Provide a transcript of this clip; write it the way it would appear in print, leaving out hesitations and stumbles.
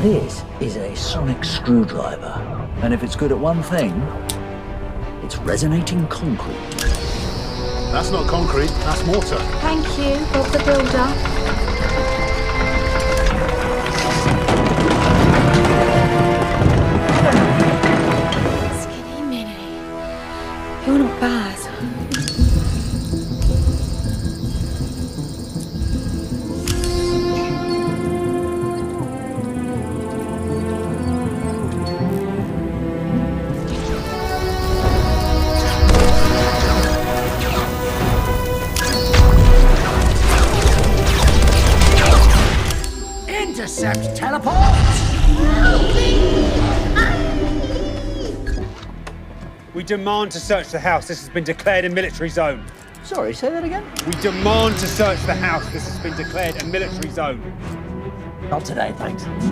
This is a sonic screwdriver, and if it's good at one thing, it's resonating concrete. That's not concrete, that's mortar. Thank you, Bob the Builder. Skinny Minnie, you're not bad. Intercept teleport! We demand to search the house. This has been declared a military zone. Sorry, say that again? We demand to search the house. This has been declared a military zone. Not today, thanks.